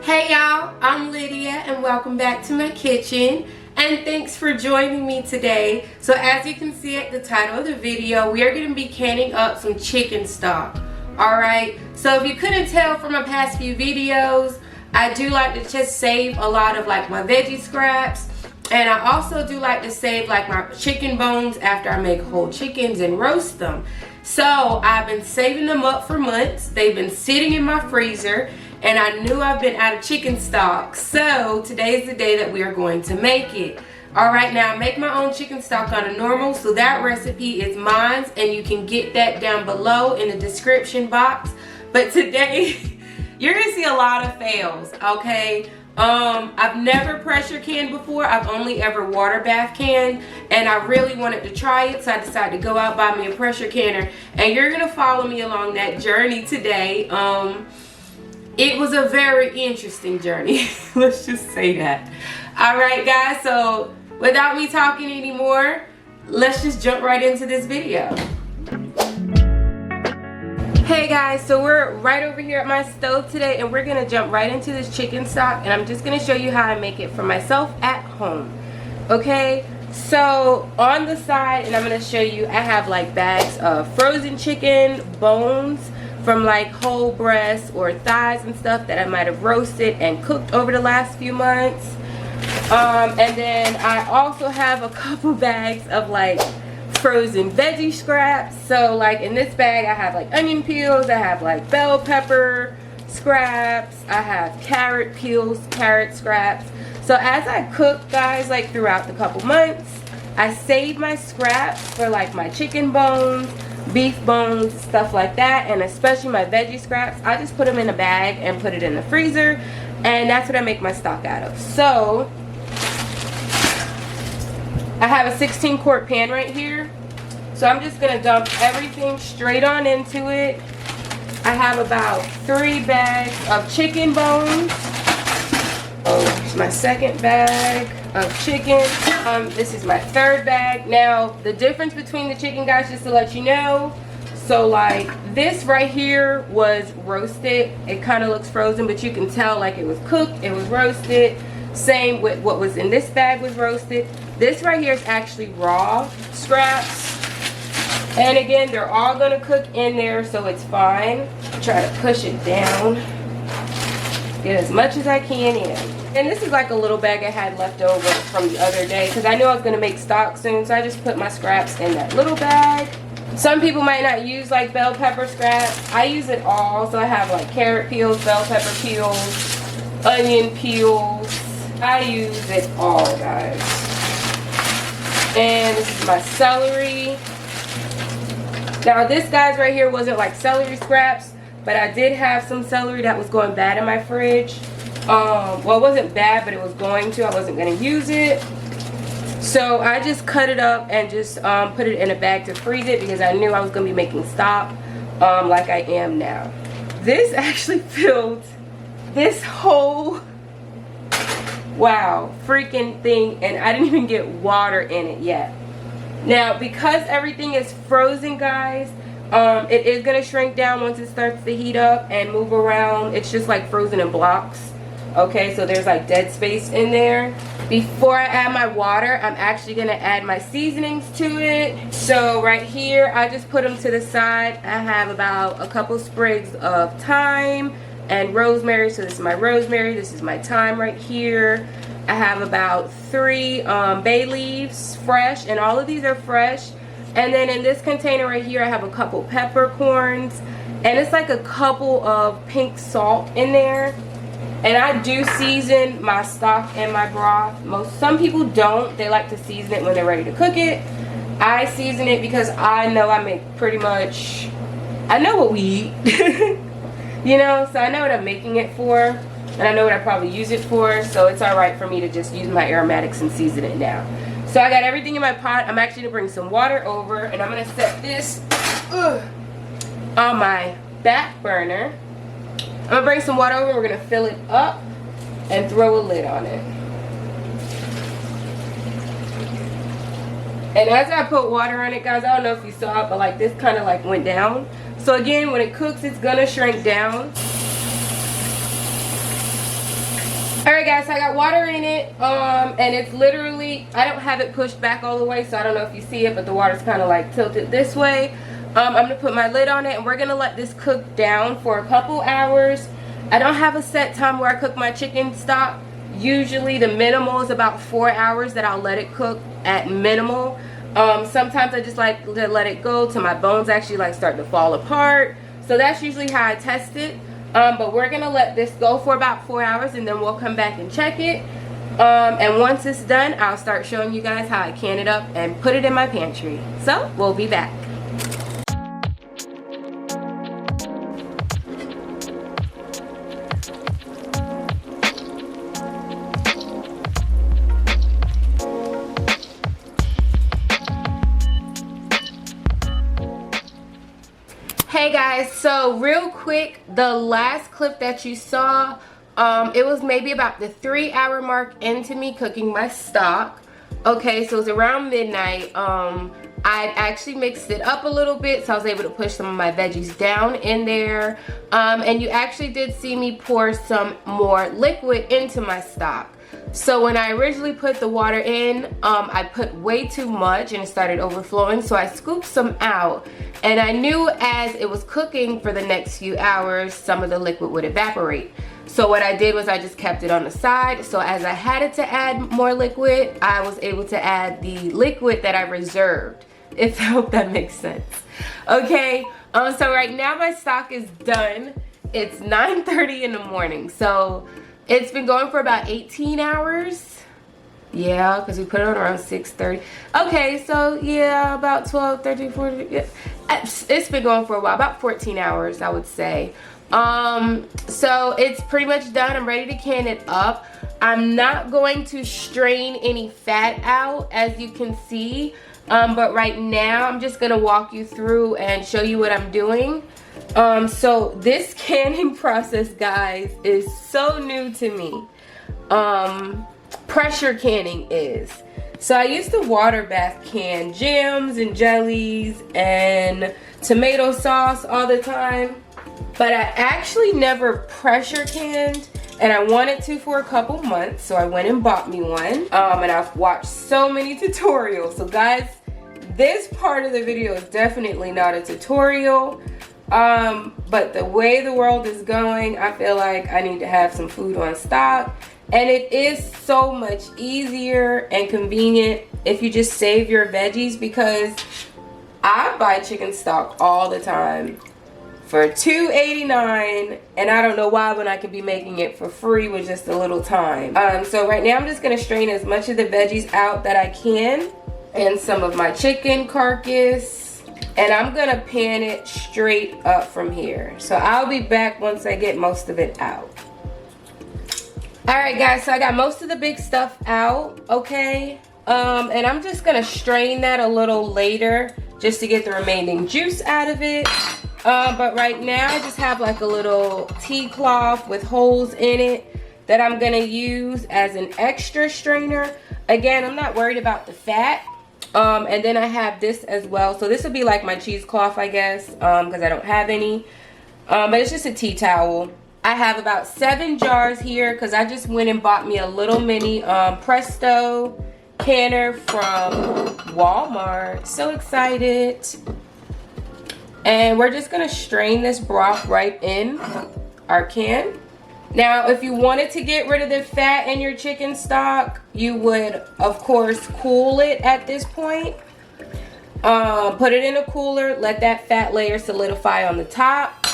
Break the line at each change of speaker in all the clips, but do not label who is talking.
Hey y'all, I'm Lydia and welcome back to my kitchen, and thanks for joining me today. So as you can see at the title of the video, we are going to be canning up some chicken stock. Alright, so if you couldn't tell from my past few videos, I do like to just save a lot of like my veggie scraps, and I also do like to save like my chicken bones after I make whole chickens and roast them. So I've been saving them up for months. They've been sitting in my freezer, and I knew I've been out of chicken stock. So today is the day that we are going to make it. Alright, now I make my own chicken stock on a normal, so that recipe is mine, and you can get that down below in the description box. But today, you're going to see a lot of fails, okay? I've never pressure canned before. I've only ever water bath canned, and I really wanted to try it, so I decided to go out, buy me a pressure canner, and you're gonna follow me along that journey today. It was a very interesting journey. Let's just say that. Alright guys, so without me talking anymore, let's just jump right into this video. Hey guys, so we're right over here at my stove today, and we're gonna jump right into this chicken stock, and I'm just gonna show you how I make it for myself at home. Okay, so on the side, and I'm gonna show you, I have like bags of frozen chicken bones from like whole breasts or thighs and stuff that I might have roasted and cooked over the last few months. And then I also have a couple bags of like frozen veggie scraps. So like in this bag I have like onion peels, I have like bell pepper scraps, I have carrot peels, carrot scraps. So as I cook, guys, like throughout the couple months, I save my scraps for like my chicken bones, beef bones, stuff like that, and especially my veggie scraps. I just put them in a bag and put it in the freezer, and that's what I make my stock out of. So I have a 16-quart pan right here, so I'm just gonna dump everything straight on into it. I have about 3 bags of chicken bones. Oh, here's my second bag of chicken. This is my 3rd bag. Now, the difference between the chicken, guys, just to let you know, so like this right here was roasted. It kind of looks frozen, but you can tell like it was cooked, it was roasted. Same with what was in this bag was roasted. This right here is actually raw scraps. And again, they're all gonna cook in there, so it's fine. Try to push it down. Get as much as I can in. And this is like a little bag I had left over from the other day, because I knew I was gonna make stock soon, so I just put my scraps in that little bag. Some people might not use like bell pepper scraps. I use it all, so I have like carrot peels, bell pepper peels, onion peels. I use it all, guys. And this is my celery. Now this, guys, right here wasn't like celery scraps, but I did have some celery that was going bad in my fridge. Well, it wasn't bad, but it was going to. I wasn't going to use it. So I just cut it up and just put it in a bag to freeze it, because I knew I was going to be making stock like I am now. This actually filled this whole freaking thing, and I didn't even get water in it yet. Now, because everything is frozen, guys, it is going to shrink down once it starts to heat up and move around. It's just like frozen in blocks. Okay, so there's like dead space in there. Before I add my water, I'm actually going to add my seasonings to it. So right here, I just put them to the side. I have about a couple sprigs of thyme and rosemary. So this is my rosemary, this is my thyme right here. I have about 3 bay leaves, fresh, and all of these are fresh. And then in this container right here, I have a couple peppercorns, and it's like a couple of pink salt in there. And I do season my stock and my broth. Some people don't. They like to season it when they're ready to cook it. I season it because I know I make pretty much, I know what we eat. You know, so I know what I'm making it for, and I know what I probably use it for, so it's alright for me to just use my aromatics and season it now. So I got everything in my pot. I'm actually going to bring some water over, and I'm going to set this on my back burner. I'm going to bring some water over, and we're going to fill it up and throw a lid on it. And as I put water on it, guys, I don't know if you saw it, but like this kind of like went down. So again, when it cooks, it's going to shrink down. Alright guys, so I got water in it, and it's literally, I don't have it pushed back all the way, so I don't know if you see it, but the water's kind of like tilted this way. I'm going to put my lid on it, and we're going to let this cook down for a couple hours. I don't have a set time where I cook my chicken stock. Usually the minimal is about 4 hours that I'll let it cook at minimal. Sometimes I just like to let it go till my bones actually like start to fall apart. So that's usually how I test it. But we're gonna let this go for about 4 hours, and then we'll come back and check it. And once it's done, I'll start showing you guys how I can it up and put it in my pantry. So we'll be back. Hey guys, so real quick, the last clip that you saw, it was maybe about the 3-hour mark into me cooking my stock. Okay, so it was around midnight. I actually mixed it up a little bit, so I was able to push some of my veggies down in there. And you actually did see me pour some more liquid into my stock. So when I originally put the water in, I put way too much and it started overflowing, so I scooped some out. And I knew as it was cooking for the next few hours, some of the liquid would evaporate. So what I did was I just kept it on the side. So as I had it to add more liquid, I was able to add the liquid that I reserved, if I hope that makes sense. Okay, so right now my stock is done. It's 9:30 in the morning. So it's been going for about 18 hours. Yeah, because we put it on around 6:30. Okay, so yeah, about 12, 13, 14. Yeah. It's been going for a while, about 14 hours, I would say. So it's pretty much done. I'm ready to can it up. I'm not going to strain any fat out, as you can see. But right now, I'm just gonna walk you through and show you what I'm doing. So this canning process, guys, is so new to me. Pressure canning is. So I used to water bath can jams and jellies and tomato sauce all the time, but I actually never pressure canned, and I wanted to for a couple months, so I went and bought me one. And I've watched so many tutorials. So guys, this part of the video is definitely not a tutorial. But the way the world is going, I feel like I need to have some food on stock. And it is so much easier and convenient if you just save your veggies, because I buy chicken stock all the time for $2.89, and I don't know why when I could be making it for free with just a little time. So right now I'm just gonna strain as much of the veggies out that I can, and some of my chicken carcass, and I'm gonna pan it straight up from here. So I'll be back once I get most of it out. Alright guys, so I got most of the big stuff out, okay? And I'm just gonna strain that a little later just to get the remaining juice out of it. But right now I just have like a little tea cloth with holes in it that I'm gonna use as an extra strainer. Again, I'm not worried about the fat. And then I have this as well. So this will be like my cheesecloth, I guess, because I don't have any. But it's just a tea towel. I have about 7 jars here because I just went and bought me a little mini Presto canner from Walmart. So excited. And we're just going to strain this broth right in our can. Now, if you wanted to get rid of the fat in your chicken stock, you would, of course, cool it at this point. Put it in a cooler, let that fat layer solidify on the top.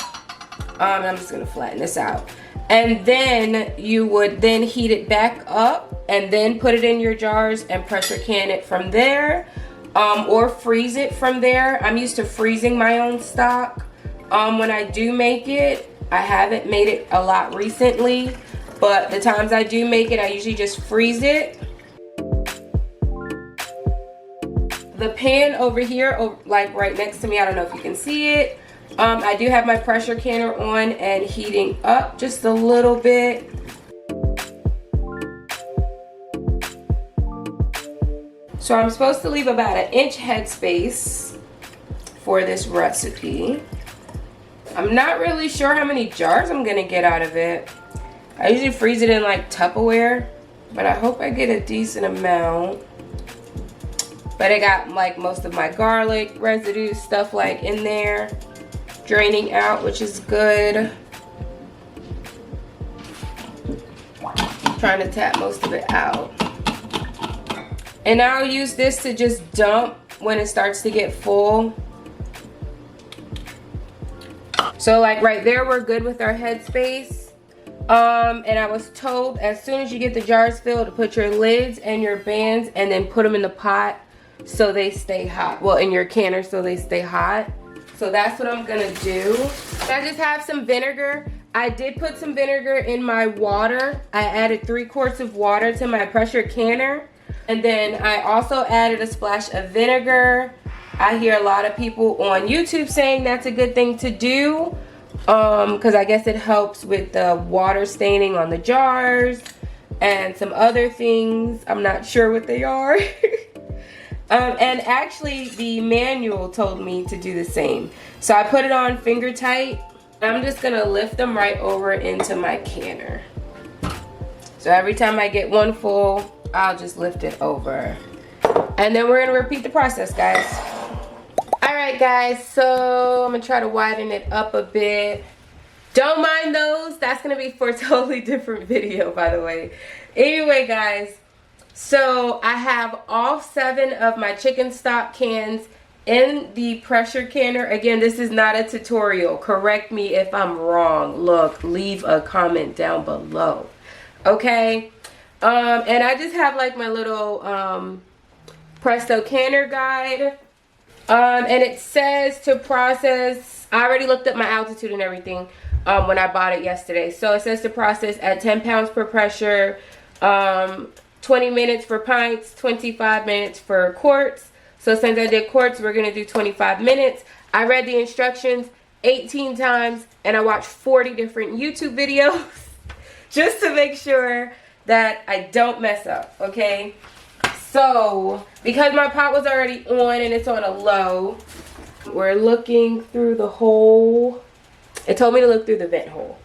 I'm just going to flatten this out. And then you would then heat it back up and then put it in your jars and pressure can it from there. Or freeze it from there. I'm used to freezing my own stock when I do make it. I haven't made it a lot recently, but the times I do make it, I usually just freeze it. The pan over here, like right next to me, I don't know if you can see it. I do have my pressure canner on and heating up just a little bit. So I'm supposed to leave about 1 inch headspace for this recipe. I'm not really sure how many jars I'm gonna get out of it. I usually freeze it in like Tupperware, but I hope I get a decent amount. But I got like most of my garlic residue stuff like in there, draining out, which is good. Trying to tap most of it out. And I'll use this to just dump when it starts to get full. So like right there, we're good with our headspace. And I was told as soon as you get the jars filled to put your lids and your bands and then put them in the pot so they stay hot. Well, in your canner so they stay hot. So that's what I'm gonna do. I just have some vinegar. I did put some vinegar in my water. I added 3 quarts of water to my pressure canner. And then I also added a splash of vinegar. I hear a lot of people on YouTube saying that's a good thing to do. Because I guess it helps with the water staining on the jars and some other things. I'm not sure what they are. And actually the manual told me to do the same. So I put it on finger tight. I'm just gonna lift them right over into my canner. So every time I get one full, I'll just lift it over. And then we're gonna repeat the process, guys. All right, guys, so I'm gonna try to widen it up a bit. Don't mind those. That's gonna be for a totally different video, by the way. Anyway, guys, so I have all 7 of my chicken stock cans in the pressure canner. Again, this is not a tutorial. Correct me if I'm wrong. Look, leave a comment down below. Okay? And I just have like my little Presto canner guide. And it says to process, I already looked up my altitude and everything when I bought it yesterday. So it says to process at 10 pounds per pressure, 20 minutes for pints, 25 minutes for quarts. So since I did quarts, we're going to do 25 minutes. I read the instructions 18 times and I watched 40 different YouTube videos just to make sure that I don't mess up, okay? So, because my pot was already on and it's on a low, we're looking through the hole. It told me to look through the vent hole.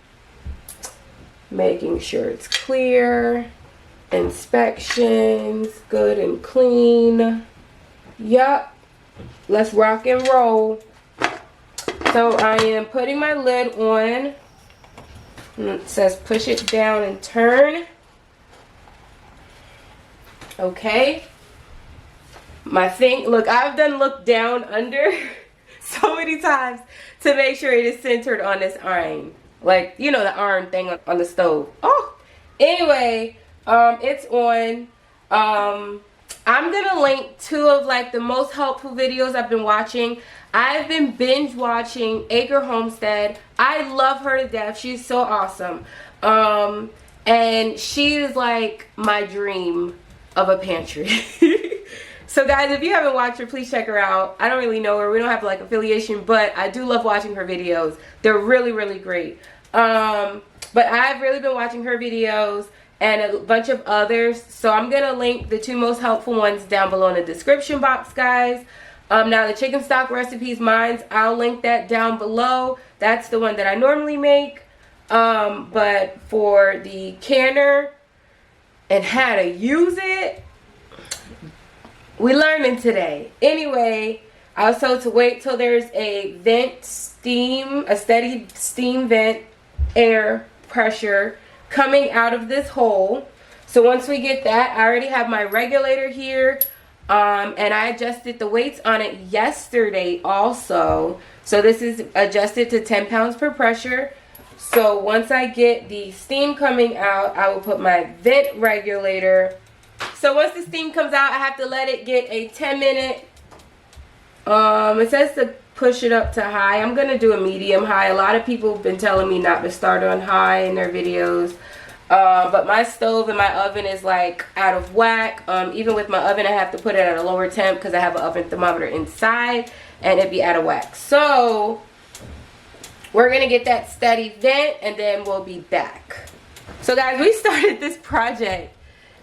Making sure it's clear. Inspections, good and clean. Yup. Let's rock and roll. So I am putting my lid on. And it says push it down and turn. Okay. My thing, look, I've done look down under so many times to make sure it is centered on this iron. Like, you know, the iron thing on the stove. Oh, anyway, it's on. I'm gonna link 2 of like the most helpful videos I've been watching. I've been binge watching Acre Homestead. I love her to death. She's so awesome. And she is like my dream of a pantry. So guys, if you haven't watched her, please check her out. I don't really know her. We don't have like affiliation, but I do love watching her videos. They're really, really great. But I've really been watching her videos and a bunch of others. So I'm going to link the 2 most helpful ones down below in the description box, guys. Now the chicken stock recipes, I'll link that down below. That's the one that I normally make. But for the canner and how to use it, we learning today. Anyway, I was told to wait till there's a vent steam, a steady steam vent air pressure coming out of this hole. So once we get that, I already have my regulator here. And I adjusted the weights on it yesterday also. So this is adjusted to 10 pounds per pressure. So once I get the steam coming out, I will put my vent regulator. So once the steam comes out, I have to let it get a 10-minute. It says to push it up to high. I'm going to do a medium high. A lot of people have been telling me not to start on high in their videos. But my stove and my oven is like out of whack. Even with my oven, I have to put it at a lower temp because I have an oven thermometer inside and it'd be out of whack. So we're going to get that steady vent and then we'll be back. So guys, we started this project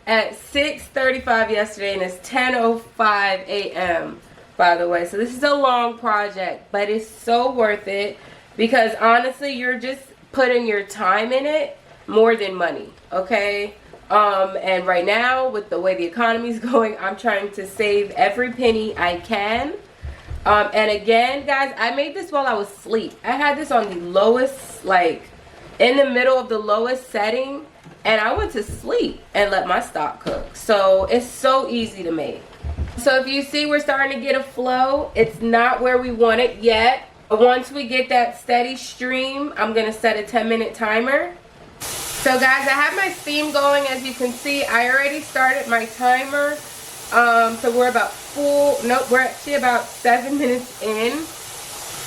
at 6:35 yesterday and it's 10:05 a.m. by the way. So this is a long project, but it's so worth it because honestly, you're just putting your time in it. more than money, okay? And right now, with the way the economy's going, I'm trying to save every penny I can. And again, guys, I made this while I was asleep. I had this on the lowest, like, in the middle of the lowest setting, and I went to sleep and let my stock cook. So it's so easy to make. So if you see, we're starting to get a flow. It's not where we want it yet. But once we get that steady stream, I'm going to set a 10-minute timer. So guys, I have my steam going. As you can see, I already started my timer. So we're about we're actually about 7 minutes in.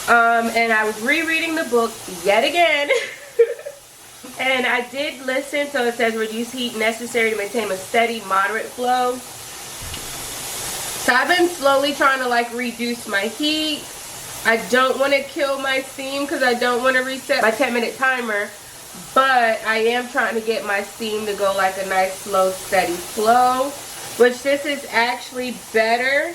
And I was rereading the book yet again. And I did listen. So it says reduce heat necessary to maintain a steady, moderate flow. So I've been slowly trying to like reduce my heat. I don't want to kill my steam because I don't want to reset my 10-minute timer. But I am trying to get my steam to go like a nice, slow, steady flow. Which this is actually better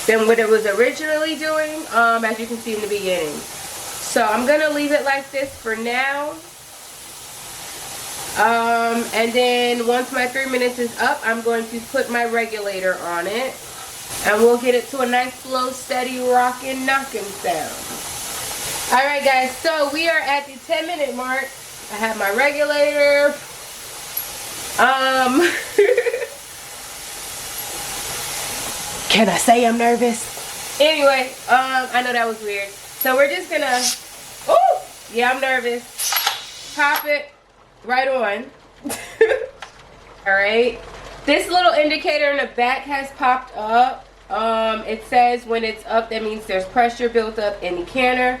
than what it was originally doing, as you can see in the beginning. So I'm going to leave it like this for now. And then once my 3 minutes is up, I'm going to put my regulator on it. And we'll get it to a nice, slow, steady, rockin', knockin' sound. Alright guys, so we are at the 10-minute mark. I have my regulator. Can I say I'm nervous? Anyway, I know that was weird. So we're just gonna, oh, yeah, I'm nervous. Pop it right on. Alright. This little indicator in the back has popped up. It says when it's up, that means there's pressure built up in the canner.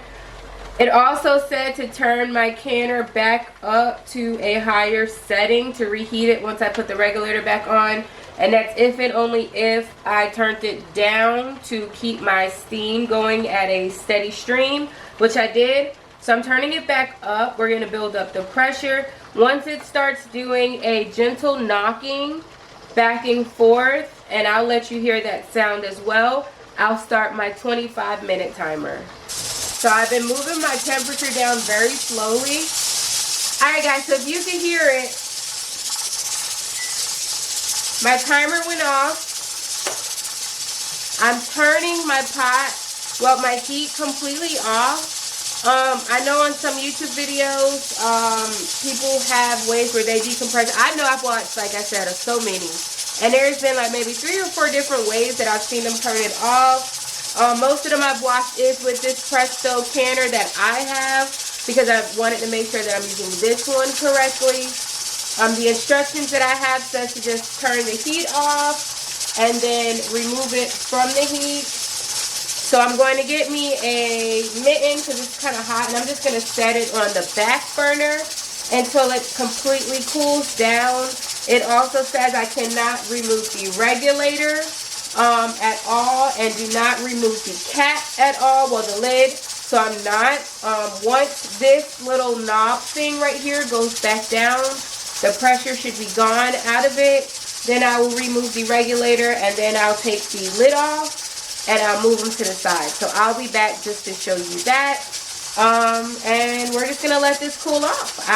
It also said to turn my canner back up to a higher setting to reheat it once I put the regulator back on. And that's if and only if I turned it down to keep my steam going at a steady stream, which I did. So I'm turning it back up. We're going to build up the pressure. Once it starts doing a gentle knocking back and forth, and I'll let you hear that sound as well, I'll start my 25-minute timer. So I've been moving my temperature down very slowly. Alright guys, so if you can hear it, my timer went off. I'm turning my pot, well, my heat completely off. I know on some YouTube videos, people have ways where they decompress. I know I've watched, like I said, so many. And there's been like maybe 3 or 4 different ways that I've seen them turn it off. Most of them I've watched is with this Presto canner that I have, because I wanted to make sure that I'm using this one correctly. The instructions that I have says to just turn the heat off and then remove it from the heat. So I'm going to get me a mitten because it's kind of hot, and I'm just going to set it on the back burner until it completely cools down. It also says I cannot remove the regulator at all, and do not remove the cap at all, well, the lid. So I'm not. Once this little knob thing right here goes back down, the pressure should be gone out of it. Then I will remove the regulator, and then I'll take the lid off and I'll move them to the side. So I'll be back just to show you that. And we're just gonna let this cool off.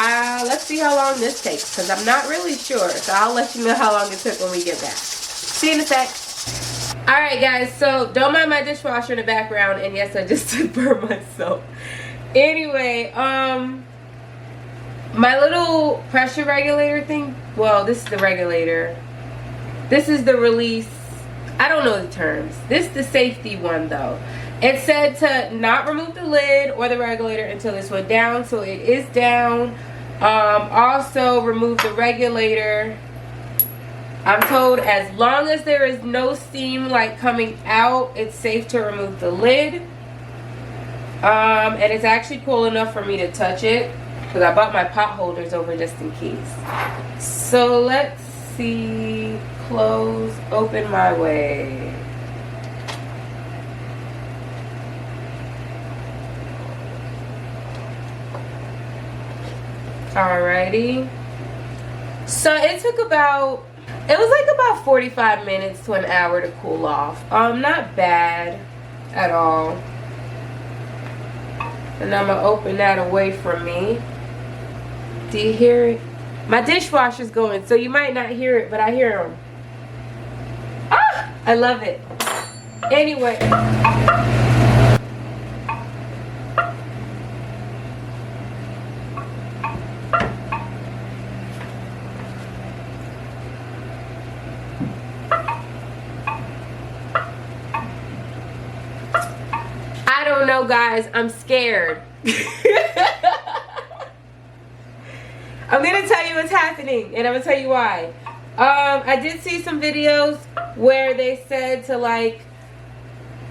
Let's see how long this takes, because I'm not really sure. So I'll let you know how long it took when we get back. See you in a sec. Alright guys, so don't mind my dishwasher in the background, and yes, I just burned myself. Anyway, my little pressure regulator thing, well, this is the regulator. This is the release. I don't know the terms. This is the safety one though. It said to not remove the lid or the regulator until this went down, so it is down. Also remove the regulator. I'm told as long as there is no steam like coming out, it's safe to remove the lid. And it's actually cool enough for me to touch it, because I bought my pot holders over just in case. So let's see. Close, open my way. Alrighty. So it took about, it was like about 45 minutes to an hour to cool off. Not bad at all. And I'm gonna open that away from me. Do you hear it? My dishwasher's going, so you might not hear it, but I hear them. Ah! I love it. Anyway. I don't know, guys. I'm scared. I'm gonna tell you what's happening, and I'm gonna tell you why. I did see some videos where they said to like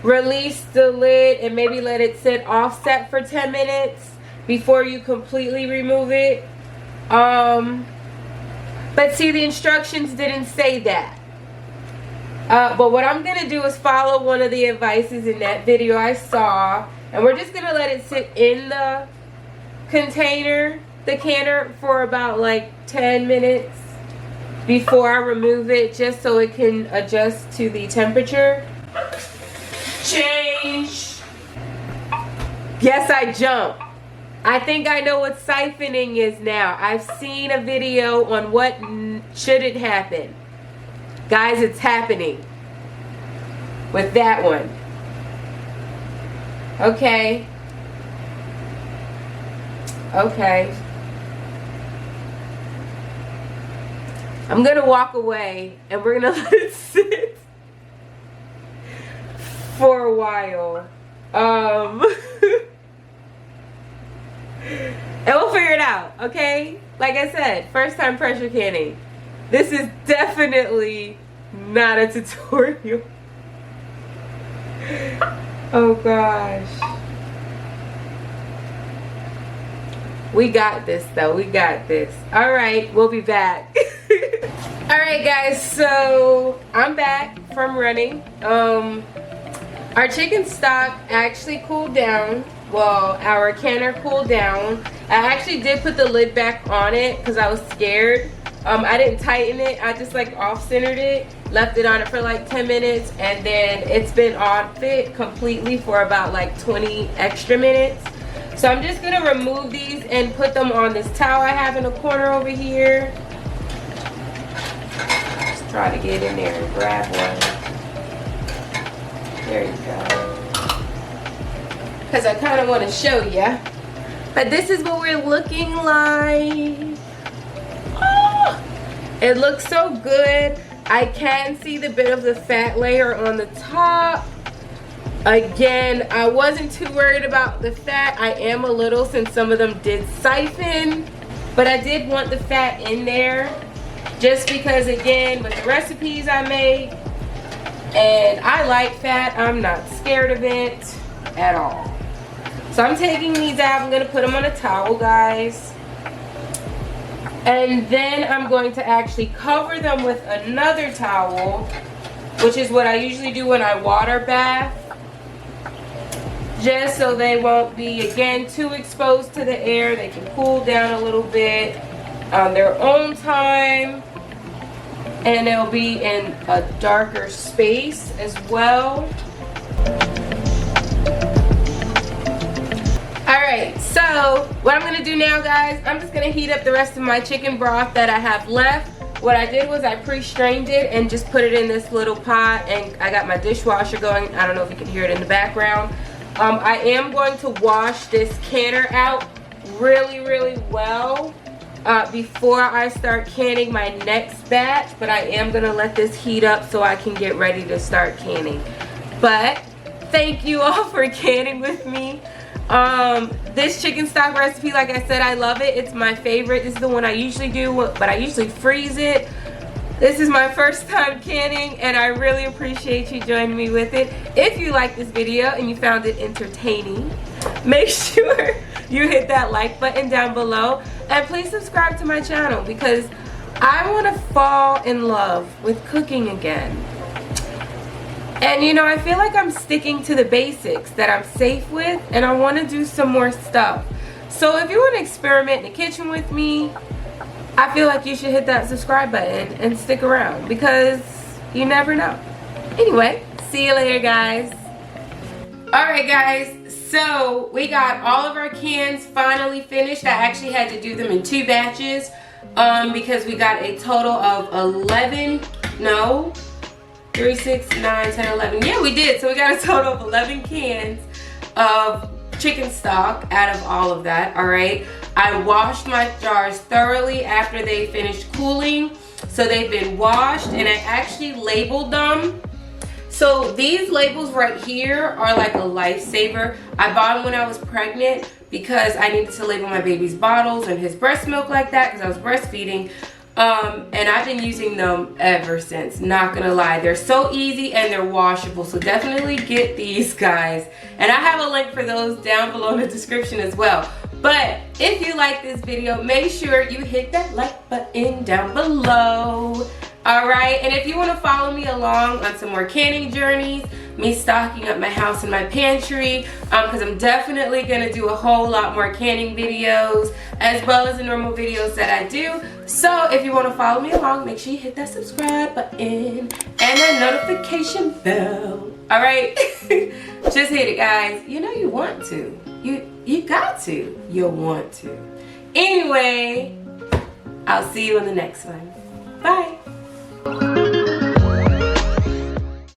release the lid and maybe let it sit offset for 10 minutes before you completely remove it. But see, the instructions didn't say that. But what I'm gonna do is follow one of the advices in that video I saw, and we're just gonna let it sit in the container, the canner, for about like 10 minutes before I remove it, just so it can adjust to the temperature. Change. Yes, I jumped. I think I know what siphoning is now. I've seen a video on what shouldn't happen. Guys, it's happening with that one. Okay. Okay. I'm gonna walk away and we're gonna let it sit for a while. And we'll figure it out, okay? Like I said, first time pressure canning. This is definitely not a tutorial. Oh gosh. We got this though, we got this. All right, we'll be back. All right guys, so I'm back from running. Our chicken stock actually cooled down. Well, our canner cooled down. I actually did put the lid back on it because I was scared. I didn't tighten it. I just like off-centered it, left it on it for like 10 minutes, and then it's been on fit completely for about like 20 extra minutes. So I'm just gonna remove these and put them on this towel I have in the corner over here. Just try to get in there and grab one. There you go. Because I kind of want to show you. But this is what we're looking like. Oh, it looks so good. I can see the bit of the fat layer on the top. Again, I wasn't too worried about the fat. I am a little, since some of them did siphon. But I did want the fat in there. Just because, again, with the recipes I make, and I like fat, I'm not scared of it at all. So I'm taking these out. I'm going to put them on a towel, guys. And then I'm going to actually cover them with another towel, which is what I usually do when I water bath. Just so they won't be, again, too exposed to the air. They can cool down a little bit on their own time. And they'll be in a darker space as well. Alright, so what I'm going to do now, guys, I'm just going to heat up the rest of my chicken broth that I have left. What I did was I pre-strained it and just put it in this little pot, and I got my dishwasher going. I don't know if you can hear it in the background. I am going to wash this canner out really, really well before I start canning my next batch, but I am going to let this heat up so I can get ready to start canning. But thank you all for canning with me. This chicken stock recipe, like I said, I love it. It's my favorite. This is the one I usually do, but I usually freeze it. This is my first time canning, and I really appreciate you joining me with it. If you liked this video and you found it entertaining, make sure you hit that like button down below, and please subscribe to my channel because I want to fall in love with cooking again. And you know, I feel like I'm sticking to the basics that I'm safe with, and I want to do some more stuff. So if you want to experiment in the kitchen with me, I feel like you should hit that subscribe button and stick around because you never know. Anyway, see you later, guys. Alright guys, So we got all of our cans finally finished. I actually had to do them in 2 batches because we got a total of 11, no, 3, 6, 9, 10, 11. Yeah, we did. So we got a total of 11 cans of chicken stock out of all of that, all right? I washed my jars thoroughly after they finished cooling. So they've been washed, and I actually labeled them. So these labels right here are like a lifesaver. I bought them when I was pregnant because I needed to label my baby's bottles and his breast milk like that because I was breastfeeding. And I've been using them ever since, not gonna lie. They're so easy and they're washable, so definitely get these, guys. And I have a link for those down below in the description as well. But if you like this video, make sure you hit that like button down below. Alright, and if you want to follow me along on some more canning journeys, me stocking up my house and my pantry, because I'm definitely going to do a whole lot more canning videos, as well as the normal videos that I do. So if you want to follow me along, make sure you hit that subscribe button and that notification bell. Alright, just hit it, guys. You know you want to. You got to. You'll want to. Anyway, I'll see you in the next one. Bye.